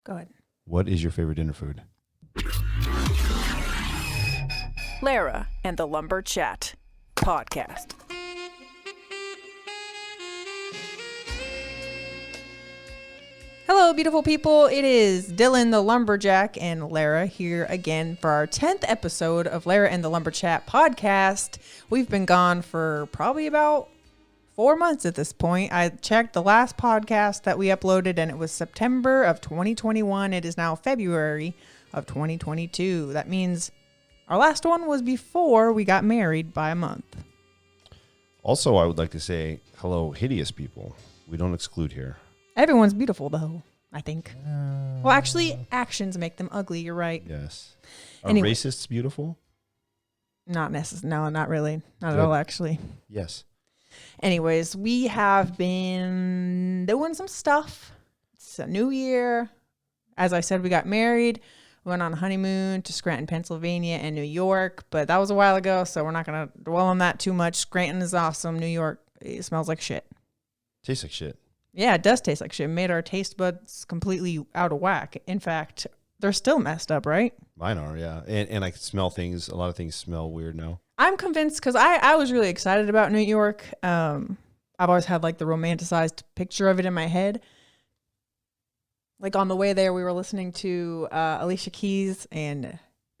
Go ahead. What is your favorite dinner food? Lara and the Lumber Chat podcast. Hello, beautiful people. It is Dylan the Lumberjack and Lara here again for our 10th episode of Lara and the Lumber Chat podcast. We've been gone for probably about 4 months at this point. I checked the last podcast that we uploaded and it was September of 2021. It is now February of 2022. That means our last one was before we got married by a month. Also, I would like to say hello, hideous people. We don't exclude here. Everyone's beautiful, though, I think. Well, actually, actions make them ugly. You're right. Yes. Are Anyway. racists beautiful? Not necessarily. No, not really. Not Good. at all, actually. Yes. Anyways, we have been doing some stuff. It's a new year. As I said, we got married. We went on a honeymoon to Scranton, Pennsylvania and New York. But that was a while ago, so we're not going to dwell on that too much. Scranton is awesome. New York, it smells like shit. Tastes like shit. Yeah, it does taste like shit. It made our taste buds completely out of whack. In fact, they're still messed up, right? Mine are, yeah. And I can smell things. A lot of things smell weird now. I'm convinced because I was really excited about New York. I've always had like the romanticized picture of it in my head. Like on the way there, we were listening to Alicia Keys and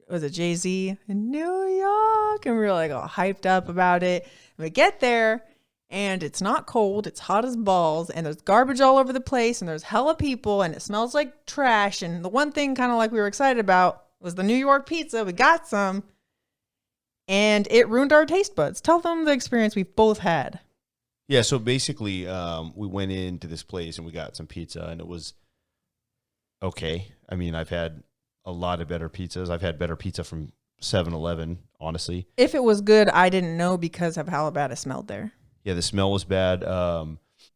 was it Jay-Z in New York? And we were like all hyped up about it. And we get there and it's not cold. It's hot as balls and there's garbage all over the place and there's hella people and it smells like trash. And the one thing kind of like we were excited about was the New York pizza. We got some. And it ruined our taste buds. Tell them the experience we've both had. Yeah, so basically, we went into this place and we got some pizza, and it was okay. I mean, I've had a lot of better pizzas. I've had better pizza from 7-Eleven, honestly. If it was good, I didn't know because of how bad it smelled there. Yeah, the smell was bad.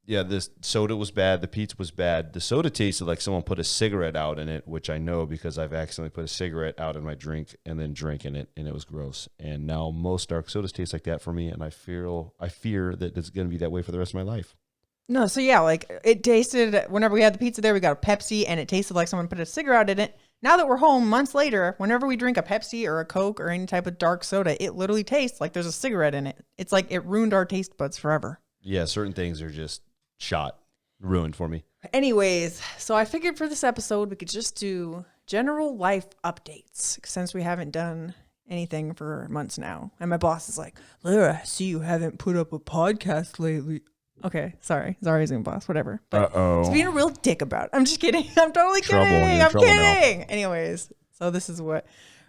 Yeah, the soda was bad. The pizza was bad. The soda tasted like someone put a cigarette out in it, which I know because I've accidentally put a cigarette out in my drink and then drank in it, and it was gross. And now most dark sodas taste like that for me, and I fear that it's going to be that way for the rest of my life. No, so yeah, like it tasted, whenever we had the pizza there, we got a Pepsi, and it tasted like someone put a cigarette in it. Now that we're home months later, whenever we drink a Pepsi or a Coke or any type of dark soda, it literally tastes like there's a cigarette in it. It's like it ruined our taste buds forever. Yeah, certain things are just ruined for me. Anyways, so I figured for this episode, we could just do general life updates since we haven't done anything for months now. And my boss is like, Lara, I see you haven't put up a podcast lately. Okay, sorry. Zari's my boss, whatever. But he's being a real dick about it. I'm just kidding. I'm totally kidding. I'm kidding. Anyways, so this is what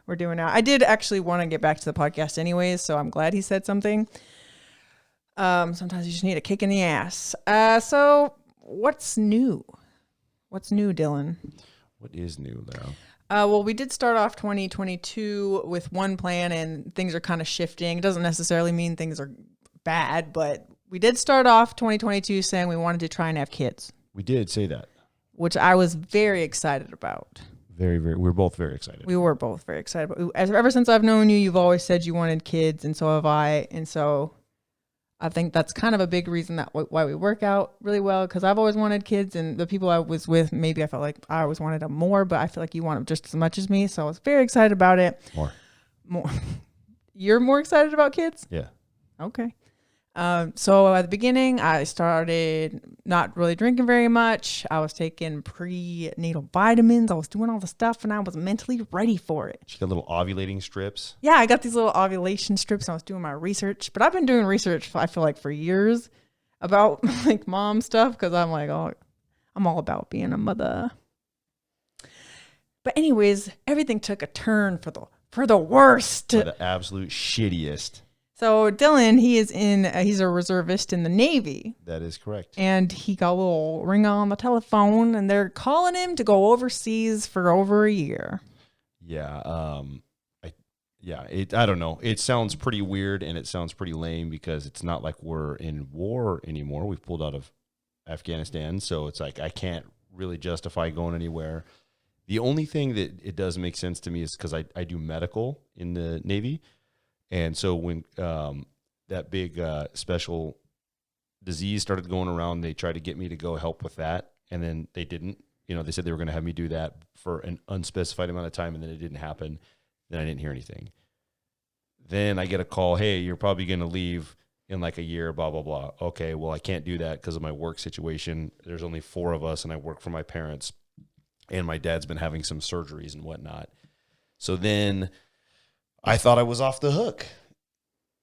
we're doing now. I did actually want to get back to the podcast anyways, so I'm glad he said something. Sometimes you just need a kick in the ass. So what's new? What's new, Dylan? What is new, though? Well, we did start off 2022 with one plan and things are kind of shifting. It doesn't necessarily mean things are bad, but we did start off 2022 saying we wanted to try and have kids. We did say that. Which I was very excited about. We were both very excited. We were both very excited. But ever since I've known you, you've always said you wanted kids, and so have I. And so I think that's kind of a big reason that why we work out really well, because I've always wanted kids, and the people I was with, maybe I felt like I always wanted them more, but I feel like you want them just as much as me. So I was very excited about it. More. You're more excited about kids? Yeah. Okay. So at the beginning, I started not really drinking very much. I was taking prenatal vitamins. I was doing all the stuff, and I was mentally ready for it. She got little ovulating strips. Yeah, I got these little ovulation strips, and I was doing my research. But I've been doing research, I feel like, for years about like mom stuff, because I'm like, oh, I'm all about being a mother. But anyways, everything took a turn for the worst. For the absolute shittiest. So Dylan, he's a reservist in the Navy. That is correct. And he got a little ring on the telephone, and they're calling him to go overseas for over a year. Yeah. I don't know. It sounds pretty weird, and it sounds pretty lame because it's not like we're in war anymore. We've pulled out of Afghanistan, so it's like I can't really justify going anywhere. The only thing that it does make sense to me is because I do medical in the Navy. And so when that big special disease started going around, they tried to get me to go help with that, and then they didn't. they said they were going to have me do that for an unspecified amount of time, and then it didn't happen. Then I didn't hear anything. Then I get a call, hey, you're probably going to leave in like a year, blah, blah, blah. Okay, well, I can't do that because of my work situation. There's only 4 of us, and I work for my parents, and my dad's been having some surgeries and whatnot. So then I thought I was off the hook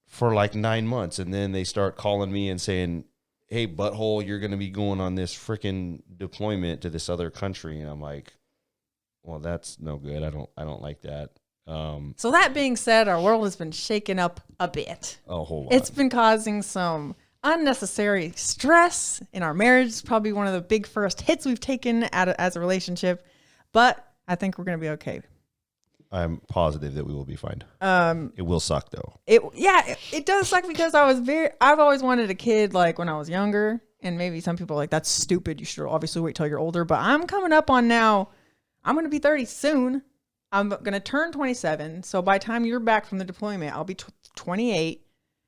for like 9 months, and then they start calling me and saying, hey, butthole, you're going to be going on this freaking deployment to this other country. And I'm like, well, that's no good. I don't like that. So that being said, our world has been shaken up a bit. A whole lot. It's been causing some unnecessary stress in our marriage. It's probably one of the big first hits we've taken as a relationship, but I think we're going to be okay. I'm positive that we will be fine. It will suck though. It does suck because I've always wanted a kid like when I was younger, and maybe some people are like, that's stupid. You should obviously wait till you're older, but I'm coming up on now. I'm going to be 30 soon. I'm going to turn 27. So by the time you're back from the deployment, I'll be 28.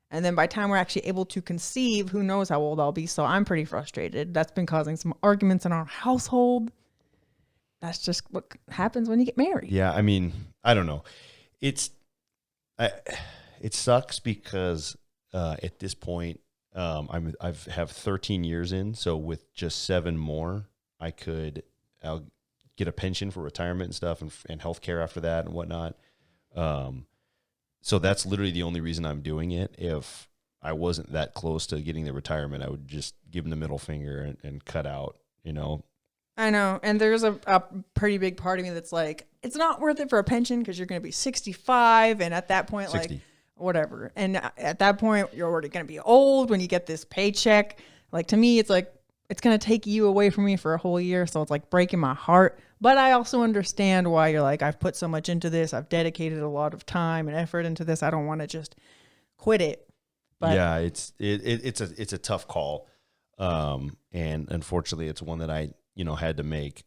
And then by the time we're actually able to conceive, who knows how old I'll be. So I'm pretty frustrated. That's been causing some arguments in our household. That's just what happens when you get married. Yeah, I mean, I don't know. It sucks because at this point, I've have 13 years in. So with just 7 more, I'll get a pension for retirement and stuff, and healthcare after that and whatnot. So that's literally the only reason I'm doing it. If I wasn't that close to getting the retirement, I would just give them the middle finger and cut out, I know. And there's a pretty big part of me that's like, it's not worth it for a pension because you're going to be 65. And at that point, 60. like, whatever. And at that point, you're already going to be old when you get this paycheck. Like, to me, it's like, it's going to take you away from me for a whole year. So it's like breaking my heart. But I also understand why you're like, I've put so much into this. I've dedicated a lot of time and effort into this. I don't want to just quit it. But yeah, it's a tough call. And unfortunately it's one that I, had to make.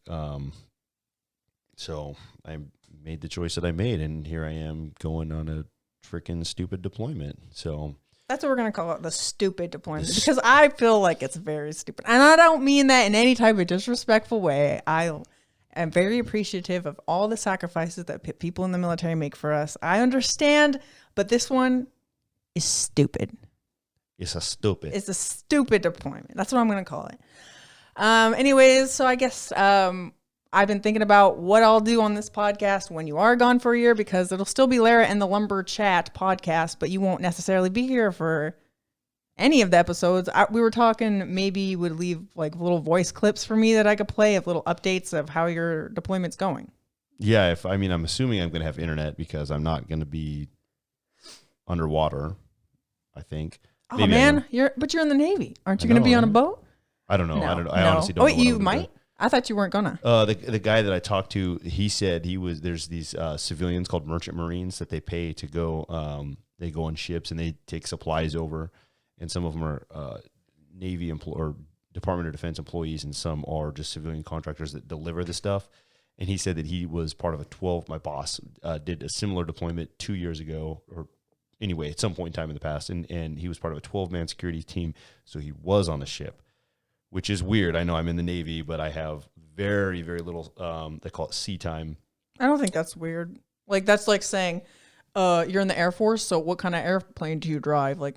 So I made the choice that I made, and here I am going on a freaking stupid deployment. So that's what we're going to call it, the stupid deployment, because I feel like it's very stupid. And I don't mean that in any type of disrespectful way. I am very appreciative of all the sacrifices that people in the military make for us. I understand, but this one is stupid. It's a stupid deployment. That's what I'm going to call it. Anyways, so I guess I've been thinking about what I'll do on this podcast when you are gone for a year, because it'll still be Lara and the Lumber Chat podcast, but you won't necessarily be here for any of the episodes. We were talking maybe you would leave like little voice clips for me that I could play of little updates of how your deployment's going. Yeah, I'm assuming I'm going to have internet because I'm not going to be underwater, I think. Oh, Maybe man, you're in the Navy. Aren't you going to be on a boat? I don't know. No, I honestly don't know. Oh, you might? I thought you weren't gonna. The guy that I talked to, he said there's these civilians called merchant marines that they pay to go, they go on ships and they take supplies over, and some of them are Navy or Department of Defense employees, and some are just civilian contractors that deliver the stuff. And he said that he was part of my boss did a similar deployment 2 years ago, or anyway, at some point in time in the past, and he was part of a 12-man security team, so he was on a ship, which is weird. I know I'm in the Navy, but I have very, very little, they call it sea time. I don't think that's weird. Like, that's like saying, you're in the Air Force, so what kind of airplane do you drive? Like,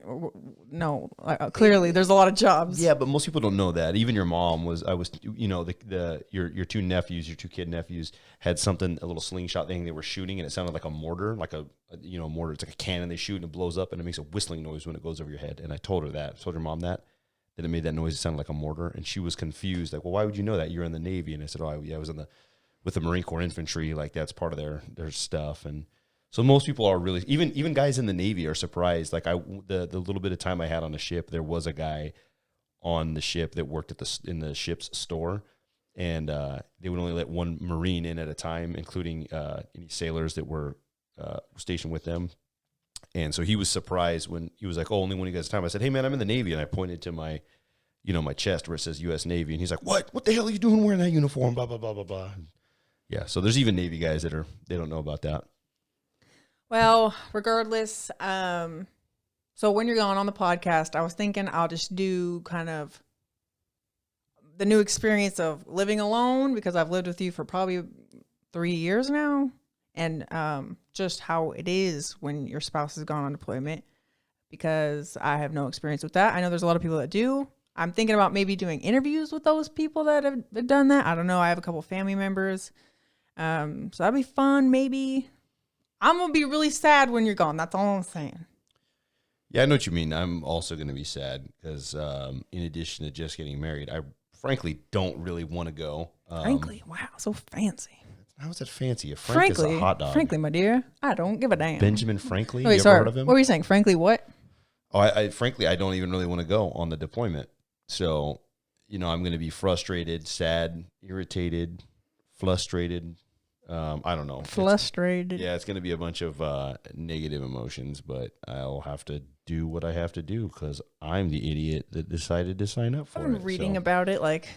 no, clearly there's a lot of jobs. Yeah, but most people don't know that. Even your mom your two kid nephews had something, a little slingshot thing they were shooting, and it sounded like a mortar, like a mortar. It's like a cannon they shoot and it blows up and it makes a whistling noise when it goes over your head. And I told her mom that it made that noise. It sounded like a mortar, and she was confused. Like, well, why would you know that? You're in the Navy. And I said, oh, yeah, I was with the Marine Corps infantry. Like, that's part of their stuff. And so most people are really, even guys in the Navy are surprised. Like, the little bit of time I had on the ship, there was a guy on the ship that worked in the ship's store, and they would only let one Marine in at a time, including any sailors that were stationed with them. And so he was surprised when he was like, oh, only one of you guys time. I said, hey, man, I'm in the Navy. And I pointed to my chest where it says U.S. Navy. And he's like, what the hell are you doing wearing that uniform? Blah, blah, blah, blah, blah. Yeah, so there's even Navy guys they don't know about that. Well, regardless, so when you're going on the podcast, I was thinking I'll just do the new experience of living alone, because I've lived with you for probably 3 years now, and just how it is when your spouse has gone on deployment, because I have no experience with that. I know there's a lot of people that do. I'm thinking about maybe doing interviews with those people that have done that. I don't know. I have a couple family members. So that'd be fun. Maybe I'm going to be really sad when you're gone. That's all I'm saying. Yeah, I know what you mean. I'm also going to be sad because in addition to just getting married, I frankly don't really want to go. Frankly, wow, so fancy. How is that fancy? A Frank is a hot dog. Frankly, my dear, I don't give a damn. Benjamin Franklin? Wait, you sorry. ever heard of him? What were you saying? Frankly, what? Oh, frankly, I don't even really want to go on the deployment. So, I'm going to be frustrated, sad, irritated, frustrated. I don't know. Frustrated. It's going to be a bunch of negative emotions, but I'll have to do what I have to do because I'm the idiot that decided to sign up for it. I'm reading about it, like,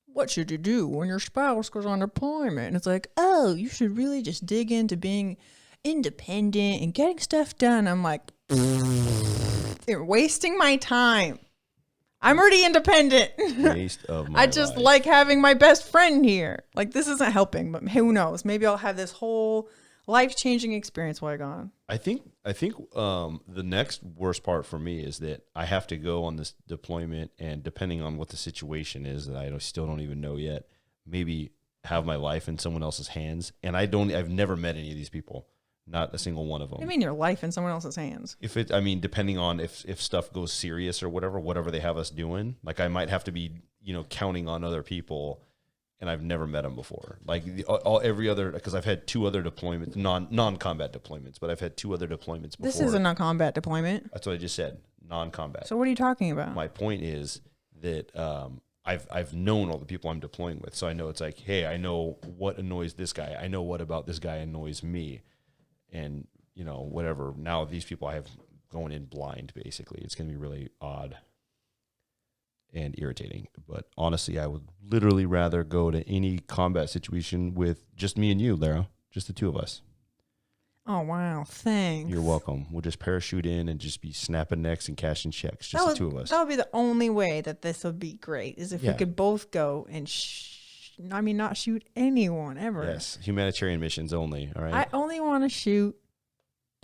what should you do when your spouse goes on deployment? And it's like, oh, you should really just dig into being independent and getting stuff done. I'm like, you're wasting my time. I'm already independent. Waste of my I just life. like having my best friend here. Like, this isn't helping, but who knows? Maybe I'll have this whole life-changing experience while you're gone. I think the next worst part for me is that I have to go on this deployment, and depending on what the situation is that I still don't even know yet, maybe have my life in someone else's hands. And I've never met any of these people, not a single one of them. What do you mean your life in someone else's hands? Depending on if stuff goes serious or whatever they have us doing, like I might have to be, counting on other people. And I've never met them before. Like every other, because I've had 2 other deployments, non-combat deployments, but I've had 2 other deployments before. This isn't a combat deployment. That's what I just said, non-combat. So what are you talking about? My point is that I've known all the people I'm deploying with, so I know it's like, hey, I know what annoys this guy. I know what about this guy annoys me, and whatever. Now these people I have going in blind. Basically, it's going to be really odd and irritating, but honestly, I would literally rather go to any combat situation with just me and you, Lara, just the 2 of us. Oh, wow. Thanks. You're welcome. We'll just parachute in and just be snapping necks and cashing checks, just the 2 of us. That would be the only way that this would be great, is if we could both go and not shoot anyone ever. Yes, humanitarian missions only, all right? I only want to shoot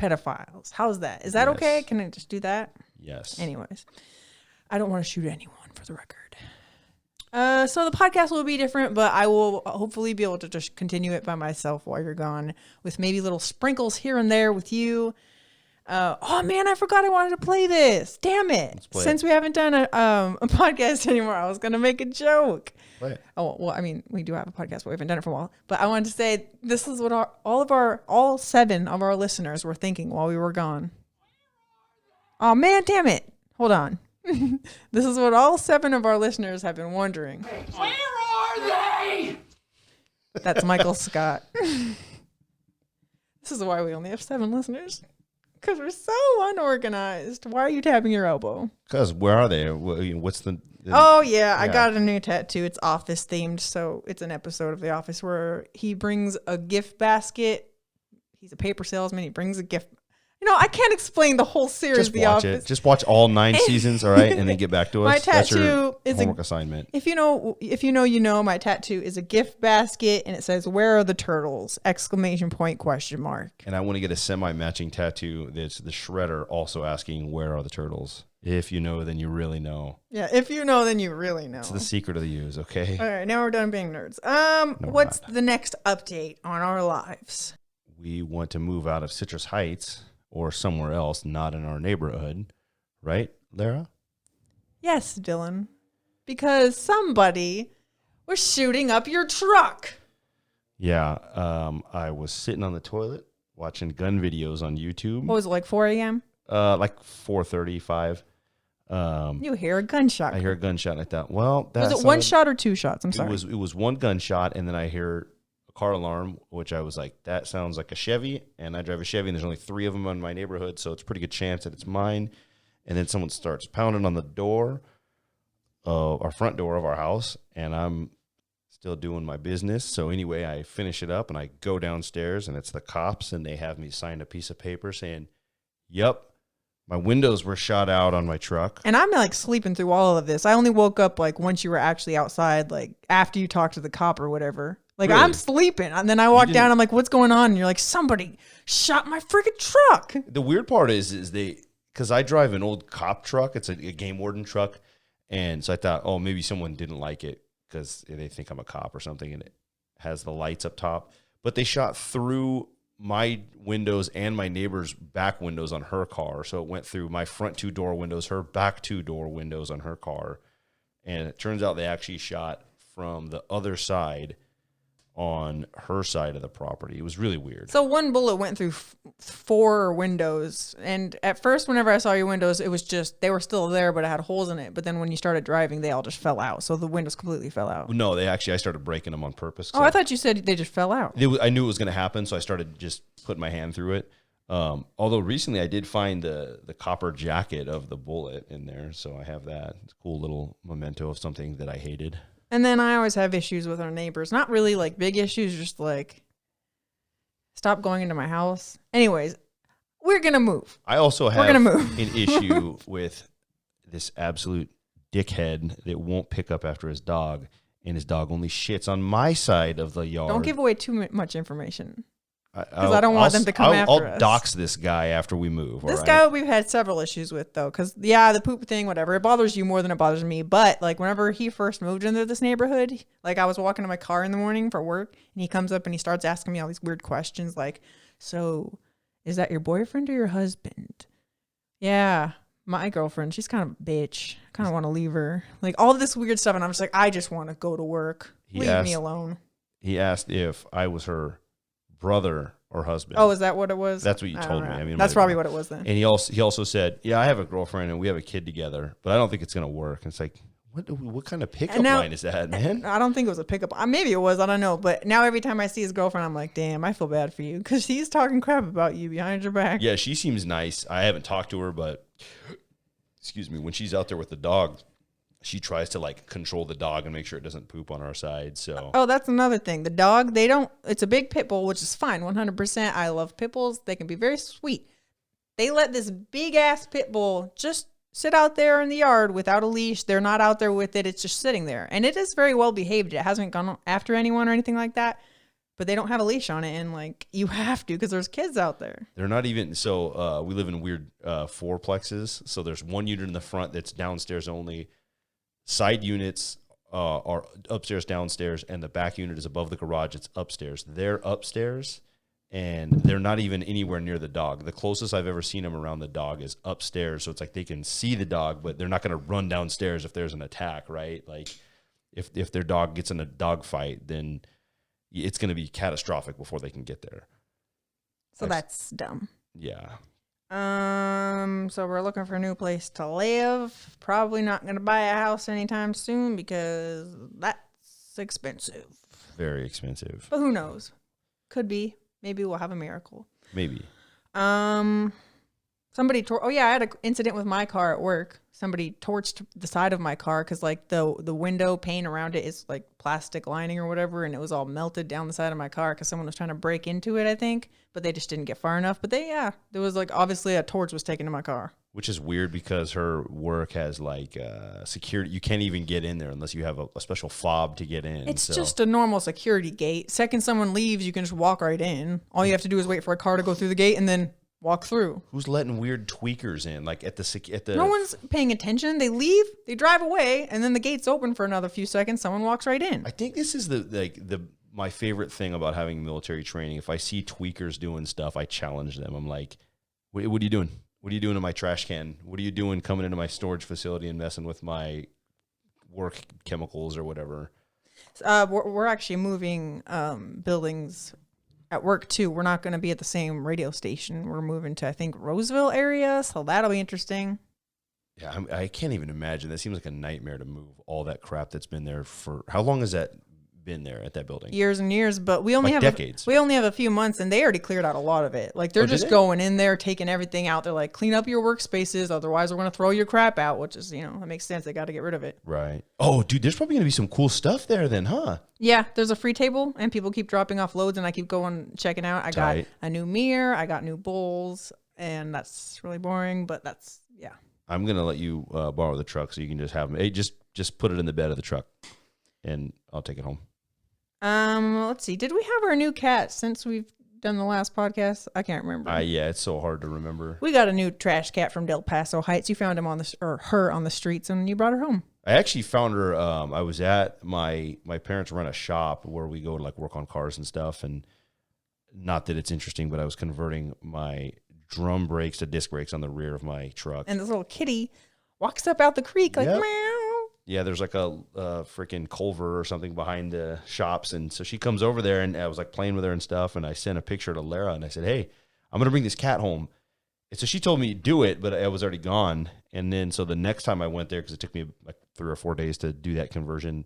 pedophiles. How's that? Is that okay? Can I just do that? Yes. Anyways, I don't want to shoot anyone, for the record. So the podcast will be different, but I will hopefully be able to just continue it by myself while you're gone, with maybe little sprinkles here and there with you. Oh man, I forgot I wanted to play this. Damn it! Since we haven't done a podcast anymore, I was gonna make a joke. Play it. Oh well, I mean, we do have a podcast, but we haven't done it for a while. But I wanted to say this is what all 7 of our listeners were thinking while we were gone. Oh man, damn it! Hold on. This is what all 7 of our listeners have been wondering. Where are they? That's Michael Scott. This is why we only have 7 listeners. Because we're so unorganized. Why are you tapping your elbow? Because where are they? What's the Oh, yeah. I got a new tattoo. It's office themed. So it's an episode of The Office where he brings a gift basket. He's a paper salesman. He brings a gift. I can't explain the whole series. Just The watch Office. it. Just watch all 9 seasons, all right, and then get back to us. My That's tattoo your is homework assignment. If you know, my tattoo is a gift basket, and it says, "Where are the turtles?" ! Question mark. And I want to get a semi-matching tattoo that's the shredder also asking, "Where are the turtles?" If you know, then you really know. Yeah, if you know, then you really know. It's the secret of the use, okay? All right, now we're done being nerds. What's the next update on our lives? We want to move out of Citrus Heights or somewhere else, not in our neighborhood, right, Lara? Yes, Dylan. Because somebody was shooting up your truck. Yeah, I was sitting on the toilet watching gun videos on YouTube. What was it, like 4 a.m.? Like 4:35. You hear a gunshot. I hear a gunshot. And I thought, well, that's was it 1 shot or 2 shots? I'm sorry. It was 1 gunshot, and then I hear a car alarm, which I was like, that sounds like a Chevy, and I drive a Chevy, and there's only 3 of them in my neighborhood, so it's a pretty good chance that it's mine. And then someone starts pounding on the door, our front door of our house, and I'm still doing my business. So anyway, I finish it up, and I go downstairs, and it's the cops, and they have me sign a piece of paper saying, "Yep, My windows were shot out on my truck. And I'm like sleeping through all of this. I only woke up like once you were actually outside, like after you talked to the cop or whatever. Like Really? I'm sleeping. And then I walk down, I'm like, what's going on? And you're like, somebody shot my freaking truck. The weird part is because I drive an old cop truck. It's a game warden truck. And so I thought, oh, maybe someone didn't like it because they think I'm a cop or something. And it has the lights up top. But they shot through my windows and my neighbor's back windows on her car. So it went through my front 2 door windows, her back 2 door windows on her car. And it turns out they actually shot from the other side on her side of the property. It was really weird. So one bullet went through 4 windows. And at first, whenever I saw your windows, it was just, they were still there, but it had holes in it. But then when you started driving, they all just fell out. So the windows completely fell out. No, I started breaking them on purpose. Oh, I thought you said they just fell out. I knew it was going to happen, so I started just putting my hand through it. Although recently I did find the copper jacket of the bullet in there, so I have that. It's a cool little memento of something that I hated. And then I always have issues with our neighbors. Not really like big issues, just like stop going into my house. Anyways, we're going to move. I also have We're gonna move. an issue with this absolute dickhead that won't pick up after his dog, and his dog only shits on my side of the yard. Don't give away too much information. Because I don't want them to come after I'll us. dox this guy after we move. This guy we've had several issues with, though, because, yeah, the poop thing, whatever, it bothers you more than it bothers me. But, like, whenever he first moved into this neighborhood, like, I was walking to my car in the morning for work, and he comes up and he starts asking me all these weird questions, like, so, is that your boyfriend or your husband? Yeah, my girlfriend. She's kind of a bitch. I kind of want to leave her. Like, all this weird stuff, and I'm just like, I just want to go to work. Leave me alone. He asked if I was her brother or husband. Oh, is that what it was? That's what you told me. I mean, that's probably what it was then. And he also said, yeah, I have a girlfriend and we have a kid together, but I don't think it's going to work. And it's like, what kind of pickup line is that, man? I don't think it was a pickup. Maybe it was. I don't know. But now every time I see his girlfriend, I'm like, damn, I feel bad for you because he's talking crap about you behind your back. Yeah, she seems nice. I haven't talked to her, but excuse me, when she's out there with the dog, she tries to like control the dog and make sure it doesn't poop on our side. So that's another thing. The dog, it's a big pit bull, which is fine, 100%. I love pit bulls. They can be very sweet. They let this big ass pit bull just sit out there in the yard without a leash. They're not out there with it. It's just sitting there. And it is very well behaved. It hasn't gone after anyone or anything like that. But they don't have a leash on it. And like you have to because there's kids out there. They're not even. So we live in weird fourplexes. So there's one unit in the front that's downstairs only. Side units are upstairs, downstairs, and the back unit is above the garage. It's upstairs. They're upstairs, and they're not even anywhere near the dog. The closest I've ever seen them around the dog is upstairs. So it's like they can see the dog, but they're not going to run downstairs if there's an attack, right? Like if their dog gets in a dog fight, then it's going to be catastrophic before they can get there. So that's dumb. Yeah. So we're looking for a new place to live. Probably not going to buy a house anytime soon because that's expensive. Very expensive. But who knows? Could be. Maybe we'll have a miracle. Maybe. Somebody I had an incident with my car at work. Somebody torched the side of my car because like the window pane around it is like plastic lining or whatever, and it was all melted down the side of my car because someone was trying to break into it, I think, but they just didn't get far enough. But there was like obviously a torch was taken to my car. Which is weird because her work has like security. You can't even get in there unless you have a special fob to get in. It's just a normal security gate. Second someone leaves, you can just walk right in. All you have to do is wait for a car to go through the gate and then walk through. Who's letting weird tweakers in? Like at the No one's paying attention. They leave, they drive away, and then the gate's open for another few seconds. Someone walks right in. I think this is my favorite thing about having military training. If I see tweakers doing stuff, I challenge them. I'm like, what are you doing? What are you doing in my trash can? What are you doing coming into my storage facility and messing with my work chemicals or whatever? We're actually moving buildings at work too. We're not going to be at the same radio station. We're moving to, I think, Roseville area, so that'll be interesting. Yeah, I can't even imagine. That seems like a nightmare to move all that crap that's been there for how long has that been there at that building? Years and years, but we only like have decades. We only have a few months, and they already cleared out a lot of it. Like they're just going in there, taking everything out. They're like, clean up your workspaces, otherwise we're going to throw your crap out. Which is, that makes sense. They got to get rid of it. Right. Oh, dude, there's probably going to be some cool stuff there then, huh? Yeah, there's a free table, and people keep dropping off loads, and I keep going checking out. I got a new mirror, I got new bowls, and that's really boring. But that's I'm gonna let you borrow the truck so you can just have them. Hey, just put it in the bed of the truck, and I'll take it home. Let's see. Did we have our new cat since we've done the last podcast? I can't remember. Yeah, it's so hard to remember. We got a new trash cat from Del Paso Heights. You found him her on the streets, and you brought her home. I actually found her. I was at my parents run a shop where we go to like work on cars and stuff, and not that it's interesting, but I was converting my drum brakes to disc brakes on the rear of my truck. And this little kitty walks up out the creek like, Yep. meow. Yeah, there's like a freaking culvert or something behind the shops. And so she comes over there, and I was like playing with her and stuff. And I sent a picture to Lara, and I said, hey, I'm going to bring this cat home. And so she told me do it, but I was already gone. And then so the next time I went there, because it took me like 3 or 4 days to do that conversion.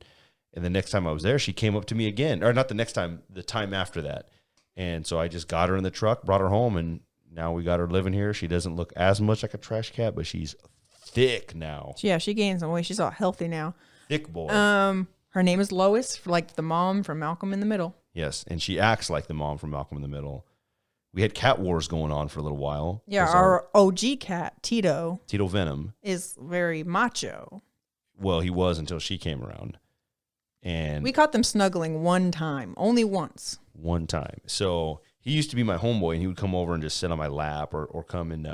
And the next time I was there, she came up to me again. Or not the next time, the time after that. And so I just got her in the truck, brought her home, and now we got her living here. She doesn't look as much like a trash cat, but she's thick now. Yeah, she gained some weight. She's all healthy now. Thick boy. Her name is Lois, like the mom from Malcolm in the Middle. Yes, and she acts like the mom from Malcolm in the Middle. We had cat wars going on for a little while. Yeah, our OG cat, Tito Venom, is very macho. Well, he was until she came around. And we caught them snuggling one time, only once. One time. So he used to be my homeboy, and he would come over and just sit on my lap or come and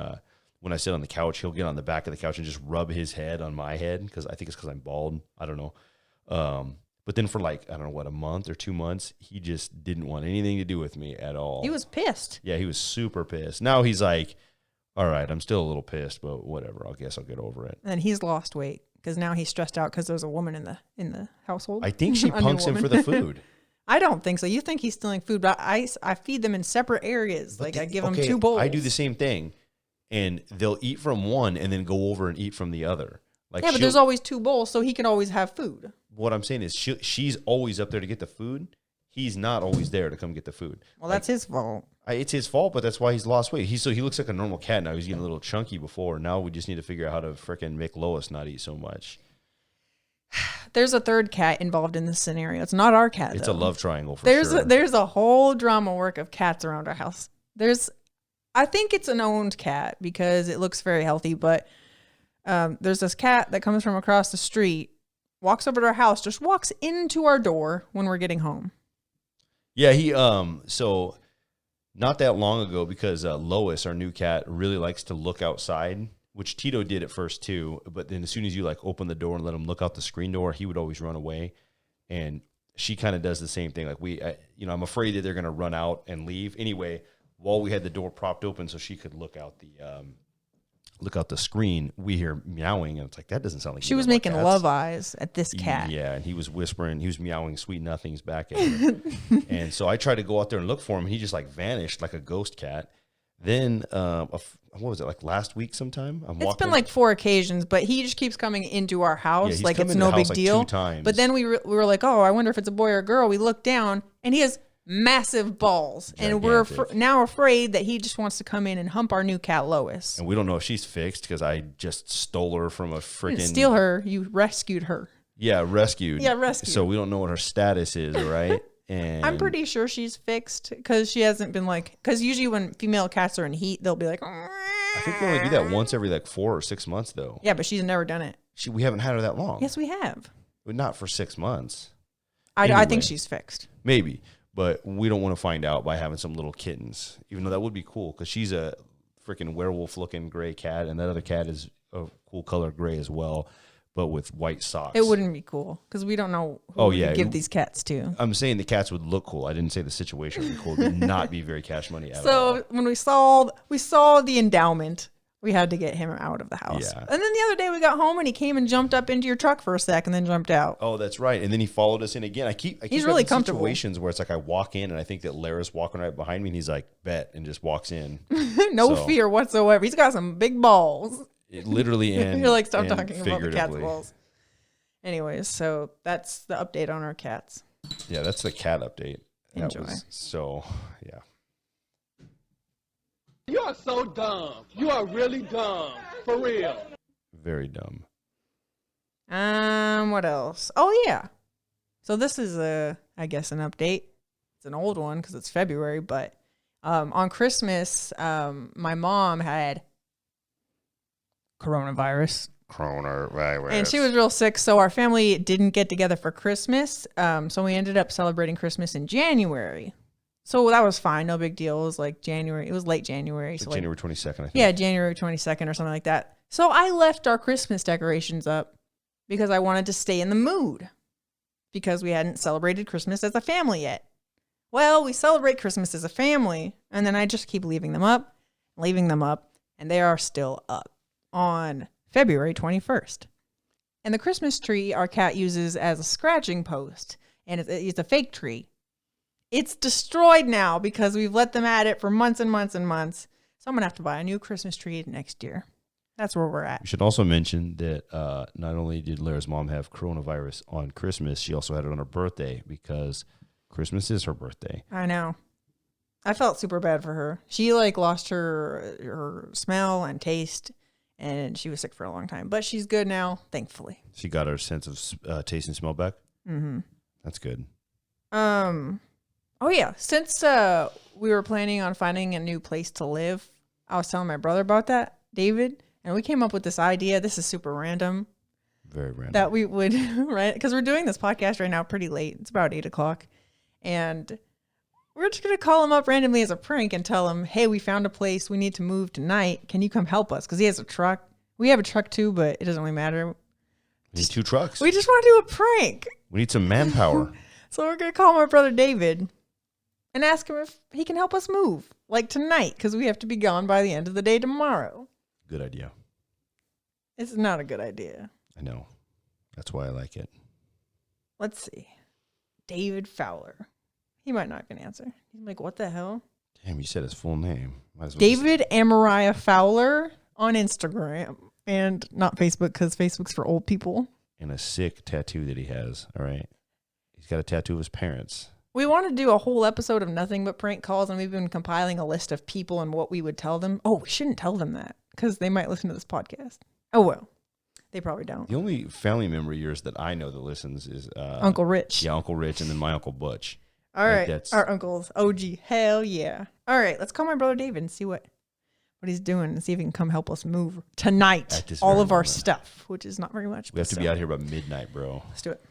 when I sit on the couch, he'll get on the back of the couch and just rub his head on my head because I think it's because I'm bald. I don't know. But then for like, I don't know what, a month or 2 months, he just didn't want anything to do with me at all. He was pissed. Yeah, he was super pissed. Now he's like, all right, I'm still a little pissed, but whatever. I guess I'll get over it. And he's lost weight because now he's stressed out because there's a woman in the household. I think she punks him for the food. I don't think so. You think he's stealing food, but I feed them in separate areas. But I give them 2 bowls. I do the same thing, and they'll eat from one and then go over and eat from the other. Like yeah, but there's always 2 bowls, so he can always have food. What I'm saying is she's always up there to get the food. He's not always there to come get the food. Well, that's his fault. It's his fault, but that's why he's lost weight. He looks like a normal cat now. He's getting a little chunky before. Now we just need to figure out how to frickin' make Lois not eat so much. There's a 3rd cat involved in this scenario. It's not our cat. It's though. a love triangle for sure. There's a whole drama work of cats around our house. I think it's an owned cat because it looks very healthy, but there's this cat that comes from across the street, walks over to our house, just walks into our door when we're getting home. Yeah, he so not that long ago, because Lois, our new cat, really likes to look outside, which Tito did at first too. But then as soon as you like open the door and let him look out the screen door, he would always run away. And she kind of does the same thing. Like I'm afraid that they're going to run out and leave anyway. While we had the door propped open so she could look out the screen, we hear meowing, and it's like, that doesn't sound like she was making love eyes at this cat. Yeah, and he was whispering, he was meowing sweet nothings back at her. And so I tried to go out there and look for him, and he just like vanished like a ghost cat. Then what was it, like last week sometime? It's been like 4 occasions, but he just keeps coming into our house like it's no big deal. Like 2 times. But then we were like, oh, I wonder if it's a boy or a girl. We look down, and he has massive balls. Gigantic. And we're now afraid that he just wants to come in and hump our new cat, Lois. And we don't know if she's fixed because I just stole her from a freaking... You didn't steal her. You rescued her. Yeah, rescued. Yeah, rescued. So we don't know what her status is, right? And I'm pretty sure she's fixed because she hasn't been like... Because usually when female cats are in heat, they'll be like... I think we only do that once every like 4 or 6 months, though. Yeah, but she's never done it. We haven't had her that long. Yes, we have. But not for 6 months. I think she's fixed. Maybe. But we don't want to find out by having some little kittens, even though that would be cool because she's a freaking werewolf-looking gray cat, and that other cat is a cool color gray as well, but with white socks. It wouldn't be cool because we don't know who to give these cats to. I'm saying the cats would look cool. I didn't say the situation would be cool. It would not be very cash money at all. So when we saw the endowment, we had to get him out of the house. Yeah. And then the other day we got home and he came and jumped up into your truck for a sec and then jumped out. Oh, that's right. And then he followed us in again. I keep He's really having comfortable. situations where it's like I walk in and I think that Lara's walking right behind me, and he's like, bet, and just walks in. No fear whatsoever. He's got some big balls. It literally and You're like, stop talking about the cat's figuratively. balls. Anyways, so that's the update on our cats. Yeah, that's the cat update. Enjoy. Yeah. You are so dumb. You are really dumb. For real. Very dumb. What else? Oh, yeah. So this is I guess an update. It's an old one because it's February, but On Christmas, my mom had coronavirus. And she was real sick, so our family didn't get together for Christmas. So we ended up celebrating Christmas in January. So that was fine, no big deal. It was like January. It was late January. So January 22nd, I think. Yeah, January 22nd or something like that. So I left our Christmas decorations up because I wanted to stay in the mood because we hadn't celebrated Christmas as a family yet. Well, we celebrate Christmas as a family, and then I just keep leaving them up, and they are still up on February 21st. And the Christmas tree our cat uses as a scratching post, and it's a fake tree. It's destroyed now because we've let them at it for months and months and months. So I'm going to have to buy a new Christmas tree next year. That's where we're at. We should also mention that not only did Lara's mom have coronavirus on Christmas, she also had it on her birthday because Christmas is her birthday. I know. I felt super bad for her. She lost her smell and taste, and she was sick for a long time. But she's good now, thankfully. She got her sense of taste and smell back? Mm-hmm. That's good. Oh, yeah. Since we were planning on finding a new place to live, I was telling my brother about that, David, and we came up with this idea. This is super random. Very random. That we would, right? Because we're doing this podcast right now pretty late. It's about 8 o'clock. And we're just going to call him up randomly as a prank and tell him, hey, we found a place. We need to move tonight. Can you come help us? Because he has a truck. We have a truck too, but it doesn't really matter. We need 2 trucks. We just want to do a prank. We need some manpower. So we're going to call my brother David and ask him if he can help us move, like tonight, because we have to be gone by the end of the day tomorrow. Good idea. It's not a good idea. I know. That's why I like it. Let's see. David Fowler. He might not gonna answer. He's like, what the hell? Damn, you said his full name. Might as well David Amariah Fowler on Instagram and not Facebook because Facebook's for old people. And a sick tattoo that he has. All right. He's got a tattoo of his parents. We want to do a whole episode of nothing but prank calls, and we've been compiling a list of people and what we would tell them. Oh, we shouldn't tell them that because they might listen to this podcast. Oh, well. They probably don't. The only family member of yours that I know that listens is Uncle Rich. Yeah, Uncle Rich, and then my Uncle Butch. All right. Our uncles. OG. Hell yeah. All right. Let's call my brother David and see what he's doing and see if he can come help us move tonight. All of our stuff, which is not very much. We have to be out here by midnight, bro. Let's do it.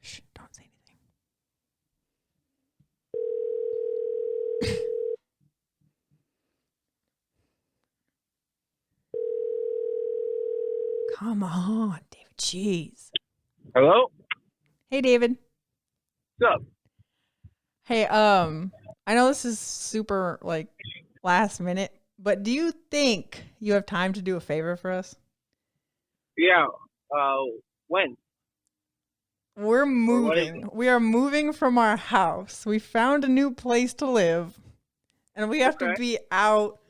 Shh, don't say anything. Come on, David. Jeez. Hello? Hey, David. What's up? Hey, I know this is super last minute, but do you think you have time to do a favor for us? Yeah. When? We're moving. We are moving from our house. We found a new place to live, and we have to be out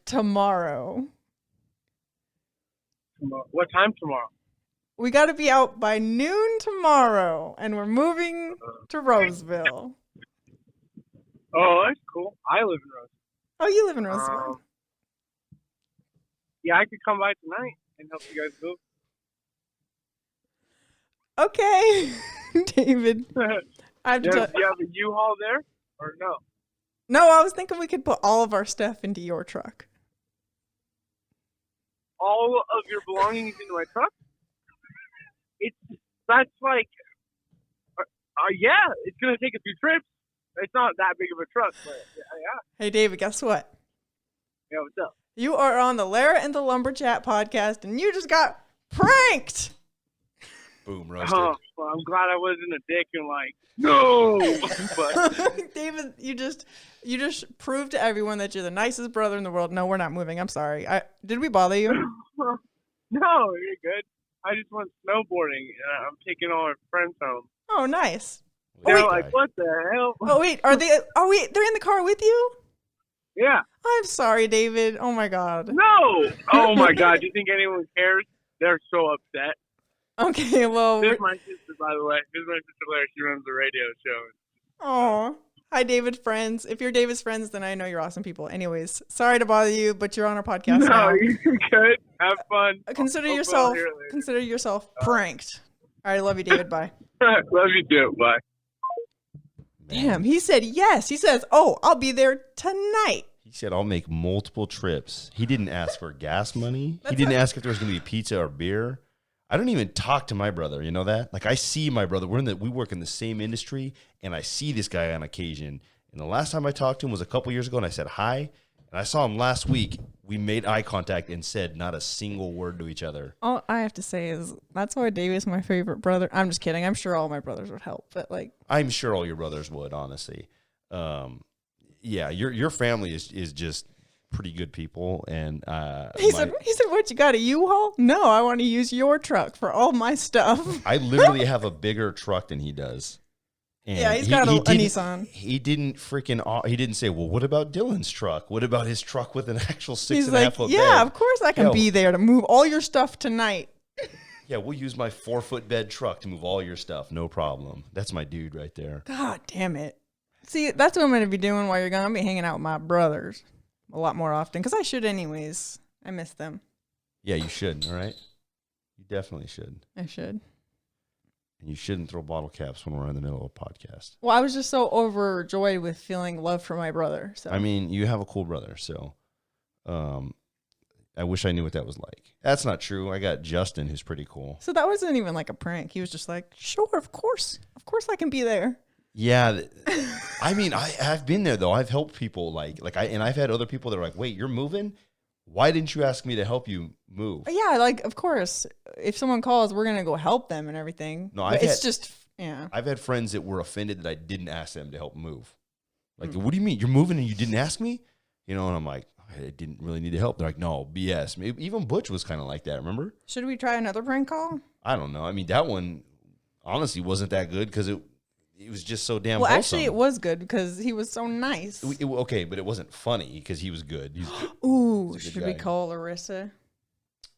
tomorrow. What time tomorrow? We got to be out by noon tomorrow, and we're moving to Roseville. Oh, that's cool. I live in Roseville. Oh, you live in Roseville. Yeah, I could come by tonight and help you guys move. Okay, David. I have to Do you have a U-Haul there, or no? No, I was thinking we could put all of our stuff into your truck. All of your belongings into my truck? That's yeah, it's going to take a few trips. It's not that big of a truck, but yeah. Hey, David, guess what? Yeah, what's up? You are on the Lara and the Lumber Chat podcast, and you just got pranked. Boom, roasted. Oh, well, I'm glad I wasn't a dick and no. But David, you just proved to everyone that you're the nicest brother in the world. No, we're not moving. I'm sorry. Did we bother you? No, you're good. I just went snowboarding, and I'm taking all our friends home. Oh, nice. They're like, what the hell? Oh, wait. They're in the car with you? Yeah. I'm sorry, David. Oh, my God. No. Oh, my God. Do you think anyone cares? They're so upset. Okay, well. This is my sister, by the way. This is my sister, Larry. She runs the radio show. Oh. Hi, David friends. If you're David's friends, then I know you're awesome people. Anyways, sorry to bother you, but you're on our podcast now. No, you're good. Have fun. Consider yourself pranked. All right, I love you, David. Bye. Love you too. Bye. Damn, he said yes. He says, "Oh, I'll be there tonight." He said, "I'll make multiple trips." He didn't ask for gas money. He didn't ask if there was going to be pizza or beer. I don't even talk to my brother. You know that? Like, I see my brother. We work in the same industry, and I see this guy on occasion. And the last time I talked to him was a couple years ago, and I said hi. And I saw him last week. We made eye contact and said not a single word to each other. All I have to say is that's why Dave is my favorite brother. I'm just kidding. I'm sure all my brothers would help, but like, I'm sure all your brothers would, honestly. Yeah, your family is just pretty good people. And he said, "What, you got a U-Haul?" No, I want to use your truck for all my stuff. I literally have a bigger truck than he does. And yeah, he's got a Nissan. He didn't say, well, what about Dylan's truck? What about his truck with an actual 6.5 He's like, foot yeah, bed? of course I can be there to move all your stuff tonight. Yeah, we'll use my 4-foot bed truck to move all your stuff. No problem. That's my dude right there. God damn it. See, that's what I'm going to be doing while you're gone. I'll be hanging out with my brothers a lot more often because I should anyways. I miss them. Yeah, you should, all right? You definitely should. I should. And you shouldn't throw bottle caps when we're in the middle of a podcast. Well, I was just so overjoyed with feeling love for my brother. So I mean, you have a cool brother, so I wish I knew what that was like. That's not true. I got Justin, who's pretty cool. So that wasn't even like a prank. He was just like, sure, of course I can be there. Yeah, I mean, I've been there though. I've helped people and I've had other people that are like, wait, you're moving? Why didn't you ask me to help you move? Yeah, like, of course, if someone calls, we're going to go help them and everything. No, I've had friends that were offended that I didn't ask them to help move. Like, what do you mean? You're moving and you didn't ask me? You know, and I'm like, I didn't really need the help. They're like, no, BS. Maybe, even Butch was kind of like that, remember? Should we try another prank call? I don't know. I mean, that one honestly wasn't that good because it was just so damn Well, wholesome. actually, it was good because he was so nice. Okay, but it wasn't funny because he was good. Ooh, he's a good should we guy. call Larissa?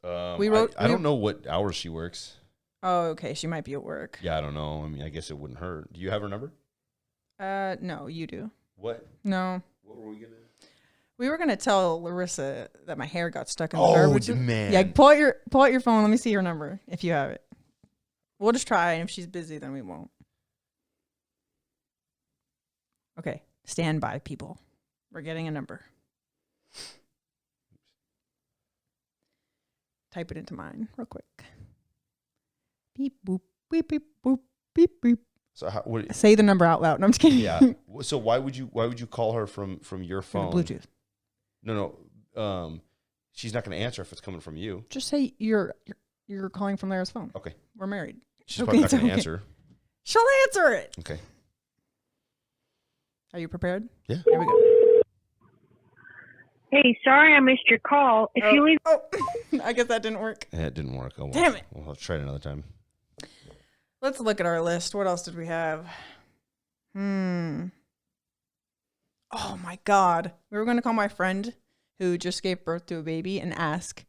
I don't know what hours she works. Oh, okay. She might be at work. Yeah, I don't know. I mean, I guess it wouldn't hurt. Do you have her number? No, you do. What? No. What were we gonna? We were gonna tell Larissa that my hair got stuck in the Oh, garbage. man. Yeah, pull out your phone. Let me see your number if you have it. We'll just try, and if she's busy, then we won't. Okay, stand by, people. We're getting a number. Type it into mine real quick. Beep boop beep beep boop beep beep. So Say the number out loud. No, I'm just kidding. Yeah. So why would you call her from your phone? Bluetooth. No. She's not going to answer if it's coming from you. Just say you're calling from Lara's phone. Okay. We're married. She's probably not going to answer. She'll answer it. Okay. Are you prepared? Yeah. Here we go. Hey, sorry I missed your call. If you leave, I guess that didn't work. Yeah, it didn't work. Oh, well. Damn it. Well, I'll try it another time. Let's look at our list. What else did we have? Oh my God. We were going to call my friend who just gave birth to a baby and ask,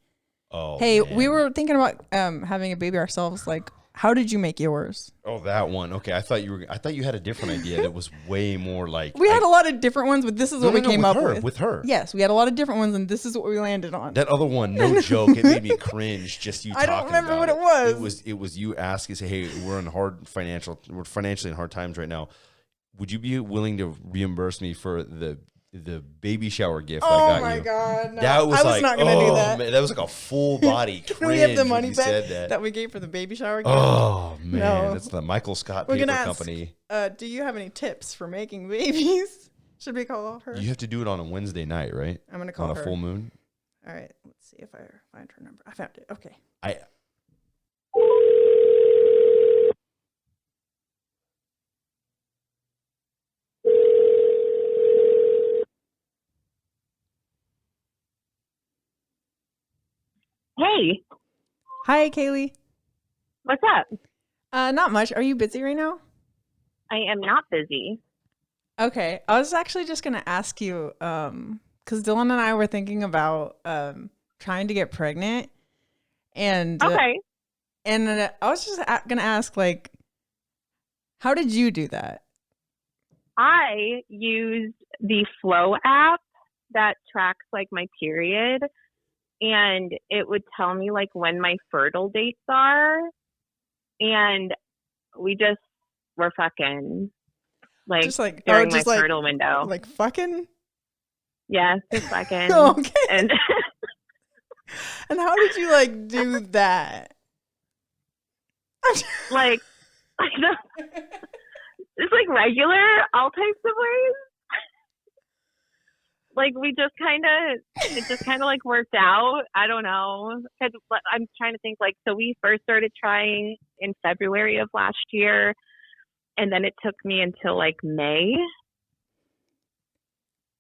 oh, hey, man. we were thinking about having a baby ourselves. Like, how did you make yours? Oh, that one. Okay, I thought you had a different idea that was way more like. We had a lot of different ones, but this is what we came up with. With her. Yes, we had a lot of different ones, and this is what we landed on. That other one, no joke, it made me cringe. Just you. I don't talking remember about what it was. It was you asking, say, hey, we're financially in hard times right now. Would you be willing to reimburse me for the baby shower gift I got you? Oh my God. No. That was I was not going to do that. Man, that was like a full body cringe. Can we have the money when you back said that we gave for the baby shower gift? Oh, man. No. That's the Michael Scott We're Paper gonna ask, Company. Do you have any tips for making babies? Should we call her? You have to do it on a Wednesday night, right? I'm going to call her. On a full moon? All right. Let's see if I find her number. I found it. Okay. hey, Hi, Kaylee. what's up? Not much. Are you busy right now? I am not busy. Okay. I was actually just going to ask you, because Dylan and I were thinking about trying to get pregnant. And Okay. I was just going to ask, like, how did you do that? I used the Flow app that tracks like my period, and it would tell me like when my fertile dates are. And we just were fucking, like, Just like during just my like fertile window. like fucking. Yes, just fucking. Okay. And And how did you like do that? like it's like regular, all types of ways. Like it just kind of like worked out. I don't know. 'Cause I'm trying to think, like, so we first started trying in February of last year, and then it took me until like May.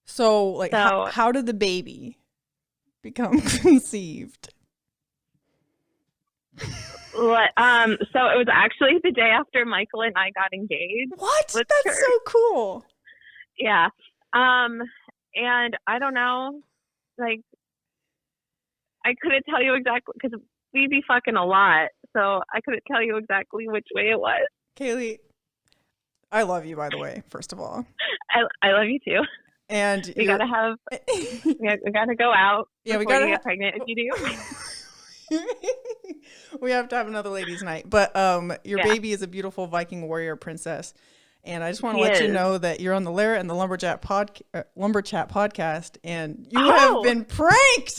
So like how did the baby become conceived? So it was actually the day after Michael and I got engaged. What? with That's her. so cool. Yeah. And I don't know, like, I couldn't tell you exactly, because we be fucking a lot, so I couldn't tell you exactly which way it was. Kaylee, I love you, by the way, first of all. I love you too. And We gotta have, we gotta go out. Yeah, we before gotta you get pregnant if you do. We have to have another ladies' night. But your Yeah. baby is a beautiful Viking warrior princess. And I just want to He let you is. know that you're on the Lara and the Lumberchat podcast, and you Oh! have been pranked.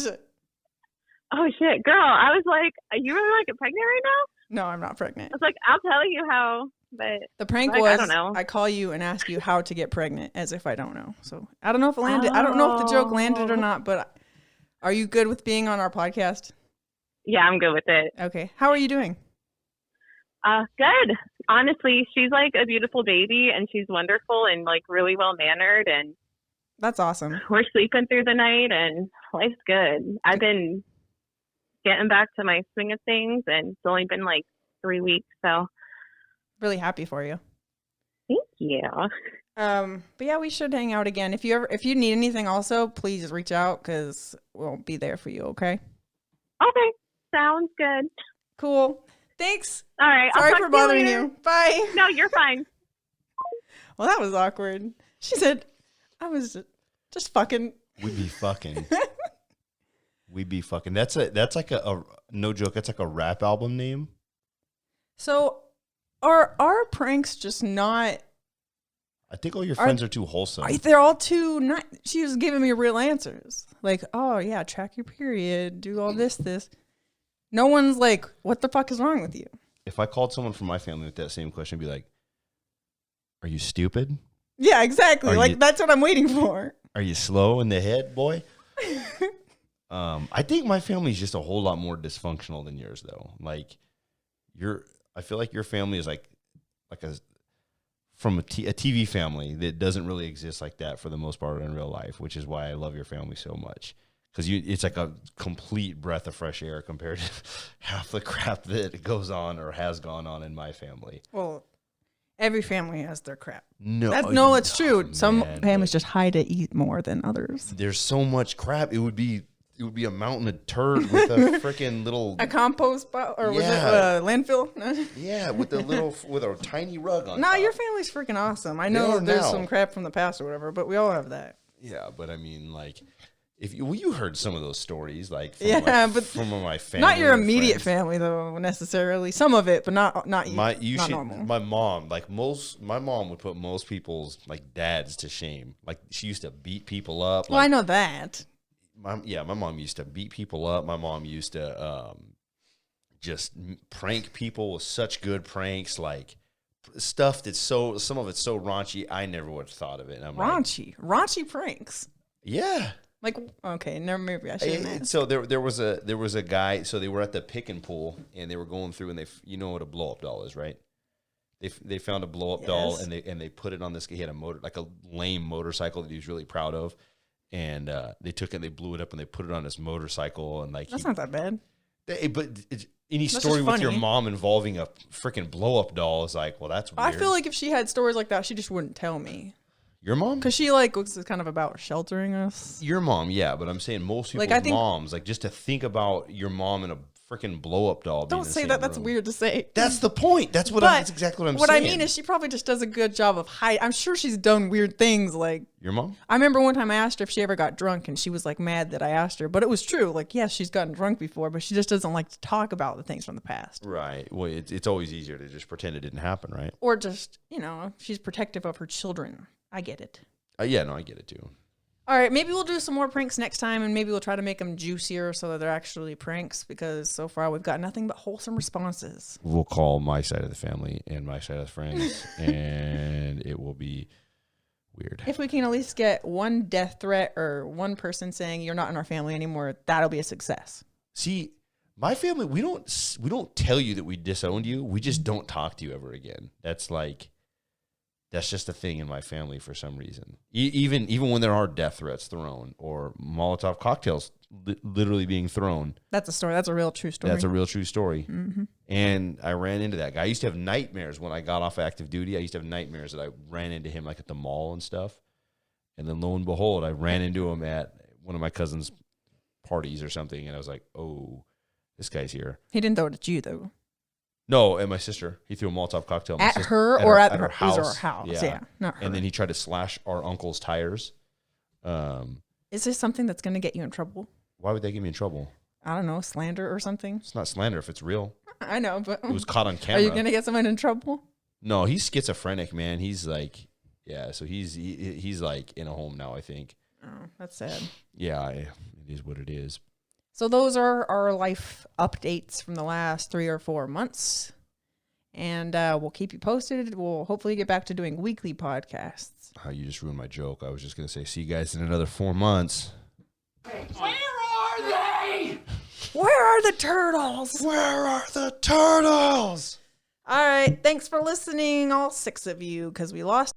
Oh shit, girl! I was like, are you really like pregnant right now? No, I'm not pregnant. I was like, I'll tell you how, but The prank like, was I don't know. I call you and ask you how to get pregnant, as if I don't know. So I don't know if it landed. I don't know if the joke landed or Oh. not. But are you good with being on our podcast? Yeah, I'm good with it. Okay. How are you doing? Good. Honestly, she's like a beautiful baby, and she's wonderful and like really well mannered, and That's awesome. we're sleeping through the night, and life's good. I've been getting back to my swing of things, and it's only been like 3 weeks, so Really happy for you. thank you. But yeah, we should hang out again. If you need anything, also please reach out because we'll be there for you. Okay. Okay, sounds good. Cool. Thanks. All right. I'll Sorry talk for to bothering later. you. Bye. No, you're fine. Well, that was awkward. She said, "I was just fucking." We be fucking. We be fucking. That's like a no joke. That's like a rap album name. So, are our pranks just not? I think all your friends are too wholesome. They're all too not. She was giving me real answers, like, "Oh yeah, track your period, do all this." No one's like, "What the fuck is wrong with you?" If I called someone from my family with that same question, I'd be like, "Are you stupid? Yeah, exactly. Are you- That's what I'm waiting for. Are you slow in the head, boy?" I think my family's just a whole lot more dysfunctional than yours, though. Like, I feel like your family is like from a TV family that doesn't really exist like that for the most part in real life, which is why I love your family so much. Because it's like a complete breath of fresh air compared to half the crap that goes on or has gone on in my family. Well, every family has their crap. No, It's true. Some man, families but just hide to eat more than others. there's so much crap. It would be a mountain of turd with a freaking little A compost pile, or was it Yeah. a landfill? with a tiny rug on. No, top. your family's freaking awesome. I They know are there's now. some crap from the past or whatever, but we all have that. Yeah, but I mean, like, if you heard some of those stories, like, But from my family, not your and immediate friends. family though, necessarily. Some of it, but not My normal. my mom, like my mom would put most people's like dads to shame. Like, she used to beat people up. Well, I Like, know that. my mom used to beat people up. My mom used to just prank people with such good pranks, like stuff that's some of it's so raunchy. I never would have thought of it. And I'm like, Raunchy pranks. yeah. Like, okay, maybe I shouldn't ask. So there was a guy. So they were at the pick and pull, and they were going through, and you know what a blow up doll is, right? They found a blow up doll, Yes. and they put it on this. He had a lame motorcycle that he was really proud of, and they took it, and they blew it up, and they put it on his motorcycle, and like That's not that bad. any That's story just with your funny. mom involving a freaking blow up doll is like, well, that's weird. I feel like if she had stories like that, she just wouldn't tell me. your mom. Because she was kind of about sheltering us. Your mom, yeah, but I'm saying most people's I think- moms, like, just to think about your mom in a freaking blow up doll. Don't say that. That's weird to say. That's the point. That's exactly what I'm saying. What I mean is she probably just does a good job of hiding. I'm sure she's done weird things. Like your mom? I remember one time I asked her if she ever got drunk, and she was like mad that I asked her. But it was true. Like, yes, she's gotten drunk before, but she just doesn't like to talk about the things from the past. Right. Well, it's always easier to just pretend it didn't happen, right? Or just, she's protective of her children. I get it. Yeah, no, I get it too. All right, maybe we'll do some more pranks next time, and maybe we'll try to make them juicier so that they're actually pranks, because so far we've got nothing but wholesome responses. We'll call my side of the family and my side of the friends, and it will be weird. If we can at least get one death threat or one person saying you're not in our family anymore, that'll be a success. See, my family, we don't tell you that we disowned you. We just don't talk to you ever again. That's just a thing in my family for some reason. Even when there are death threats thrown or Molotov cocktails literally being thrown. That's a story. That's a real true story. That's a real true story. Mm-hmm. And I ran into that guy. I used to have nightmares when I got off active duty. I used to have nightmares that I ran into him like at the mall and stuff. And then lo and behold, I ran into him at one of my cousin's parties or something. And I was like, oh, this guy's here. He didn't throw it at you, though. No, at my sister. He threw a Molotov cocktail at her or at her house. Her house. Yeah, not her. And then he tried to slash our uncle's tires. Is this something that's going to get you in trouble? Why would they get me in trouble? I don't know, slander or something. It's not slander if it's real. I know, but it was caught on camera. Are you going to get someone in trouble? No, he's schizophrenic, man. He's like, yeah. So he's like in a home now, I think. Oh, that's sad. Yeah, it is what it is. So those are our life updates from the last 3 or 4 months. And we'll keep you posted. We'll hopefully get back to doing weekly podcasts. You just ruined my joke. I was just going to say, see you guys in another 4 months. Where are they? Where are the turtles? Where are the turtles? All right. Thanks for listening, all 6 of you, because we lost